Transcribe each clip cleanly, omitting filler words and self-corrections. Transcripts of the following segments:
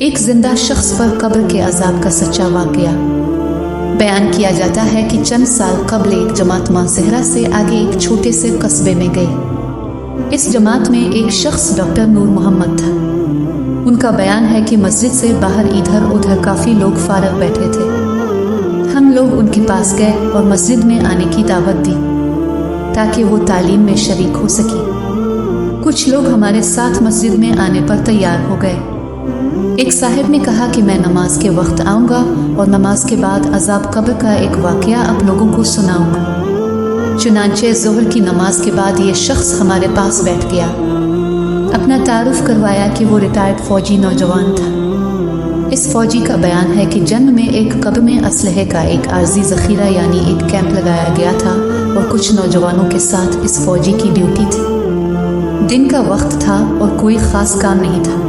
एक जिंदा शख्स पर कब्र के अजाब का सच्चा वाकया। बयान किया जाता है कि चंद साल कबल एक जमात मानसेहरा से आगे एक छोटे से कस्बे में गई। इस जमात में एक शख्स डॉक्टर नूर मोहम्मद था। उनका बयान है कि मस्जिद से बाहर इधर उधर काफ़ी लोग फारग बैठे थे। हम लोग उनके पास गए और मस्जिद में आने की दावत दी ताकि वो तालीम में शरीक हो सके। कुछ लोग हमारे साथ मस्जिद में आने पर तैयार हो गए। एक साहिब ने कहा कि मैं नमाज के वक्त आऊँगा और नमाज के बाद अजाब कब्र का एक वाकया आप लोगों को सुनाऊंगा। चुनांचे ज़ोहर की नमाज के बाद ये शख्स हमारे पास बैठ गया। अपना तारुफ करवाया कि वो रिटायर्ड फ़ौजी नौजवान था। इस फ़ौजी का बयान है कि जंग में एक कब्र में असलहे का एक आर्जी ज़ख़ीरा यानी एक कैंप लगाया गया था और कुछ नौजवानों के साथ इस फ़ौजी की ड्यूटी थी। दिन का वक्त था और कोई ख़ास काम नहीं था।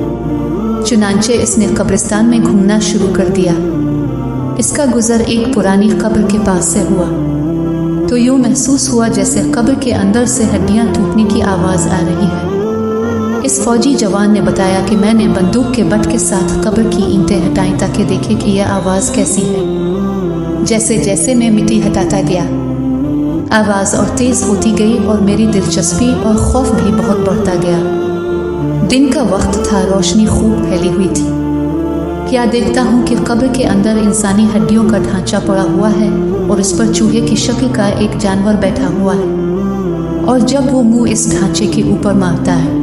चुनांचे इसने कब्रिस्तान में घूमना शुरू कर दिया। इसका गुज़र एक पुरानी कब्र के पास से हुआ तो यूँ महसूस हुआ जैसे कब्र के अंदर से हड्डियाँ टूटने की आवाज़ आ रही है। इस फौजी जवान ने बताया कि मैंने बंदूक के बट के साथ कब्र की ईंटें हटाई ताकि देखे कि यह आवाज़ कैसी है। जैसे जैसे मैं मिट्टी हटाता गया आवाज़ और तेज़ होती गई और मेरी दिलचस्पी और खौफ भी बहुत बढ़ता गया। दिन का वक्त था, रोशनी खूब फैली हुई थी। क्या देखता हूँ कि कब्र के अंदर इंसानी हड्डियों का ढांचा पड़ा हुआ है और इस पर चूहे की शक्ल का एक जानवर बैठा हुआ है और जब वो मुंह इस ढांचे के ऊपर मारता है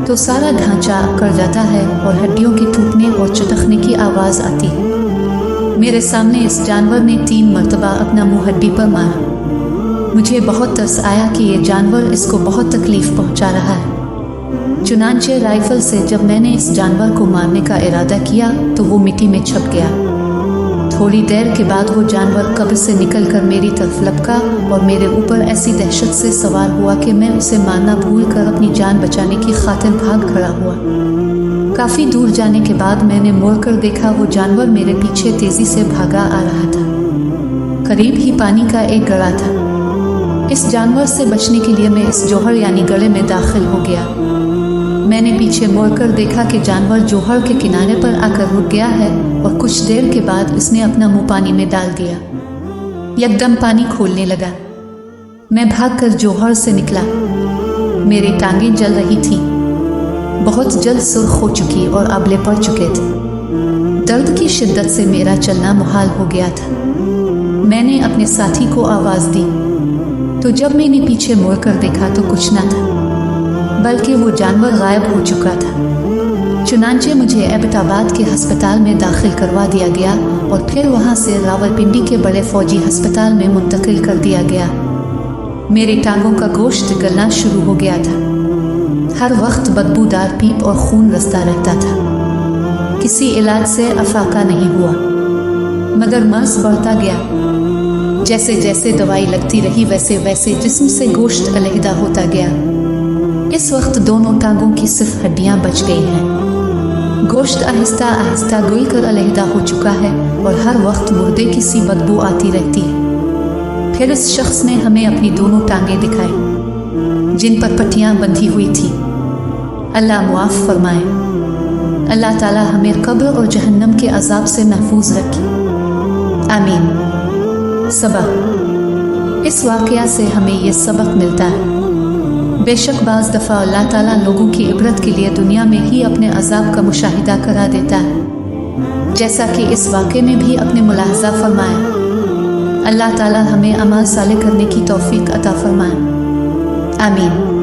तो सारा ढांचा अकड़ जाता है और हड्डियों के टूटने और चटकने की आवाज़ आती है। मेरे सामने इस जानवर ने 3 मरतबा अपना मुंह हड्डी पर मारा। मुझे बहुत तरस आया कि ये जानवर इसको बहुत तकलीफ़ पहुंचा रहा है। चुनांचे राइफल से जब मैंने इस जानवर को मारने का इरादा किया तो वो मिट्टी में छप गया। थोड़ी देर के बाद वो जानवर कब्र से निकलकर मेरी तरफ लपका और मेरे ऊपर ऐसी दहशत से सवार हुआ कि मैं उसे मारना भूलकर अपनी जान बचाने की खातिर भाग खड़ा हुआ। काफ़ी दूर जाने के बाद मैंने मुड़कर देखा वो जानवर मेरे पीछे तेज़ी से भागा आ रहा था। करीब ही पानी का एक गड्ढा था। इस जानवर से बचने के लिए मैं इस जोहर यानी गड्ढे में दाखिल हो गया। मैंने पीछे मुड़कर देखा कि जानवर जोहर के किनारे पर आकर रुक गया है और कुछ देर के बाद इसने अपना मुंह पानी में डाल दिया। यकदम पानी खोलने लगा। मैं भागकर जोहर से निकला। मेरी टांगें जल रही थी, बहुत जल्द सुर्ख हो चुकी और आबले पड़ चुके थे। दर्द की शिद्दत से मेरा चलना मुहाल हो गया था। मैंने अपने साथी को आवाज़ दी तो जब मैंने पीछे मुड़कर देखा तो कुछ न था बल्कि वो जानवर गायब हो चुका था। चुनांचे मुझे एबटाबाद के अस्पताल में दाखिल करवा दिया गया और फिर वहाँ से रावलपिंडी के बड़े फौजी अस्पताल में मुंतकिल कर दिया गया। मेरी टांगों का गोश्त गलना शुरू हो गया था। हर वक्त बदबूदार पीप और खून रसता रहता था। किसी इलाज से अफाका नहीं हुआ मगर मर्ज बढ़ता गया। जैसे जैसे दवाई लगती रही वैसे वैसे जिस्म से गोश्त अलहदा होता गया। इस वक्त दोनों टांगों की सिर्फ हड्डियां बच गई हैं। गोश्त आहिस्ता आहिस्ता गल कर अलहदा हो चुका है और हर वक्त मुर्दे की सी बदबू आती रहती है। फिर इस शख्स ने हमें अपनी दोनों टांगें दिखाई जिन पर पट्टियां बंधी हुई थी। अल्लाह मुआफ़ फरमाए। अल्लाह ताला हमें कब्र और जहन्नम के अजाब से महफूज रखे, आमीन। सबक। इस वाक़या से हमें ये सबक मिलता है बेशक बाज़ दफ़ा अल्लाह ताला लोगों की इबरत के लिए दुनिया में ही अपने अजाब का मुशाहिदा करा देता है, जैसा कि इस वाक़े में भी अपने मुलाहज़ा फरमाया। अल्लाह ताला हमें अमाल साले करने की तौफ़ीक़ अता फरमाए, आमीन।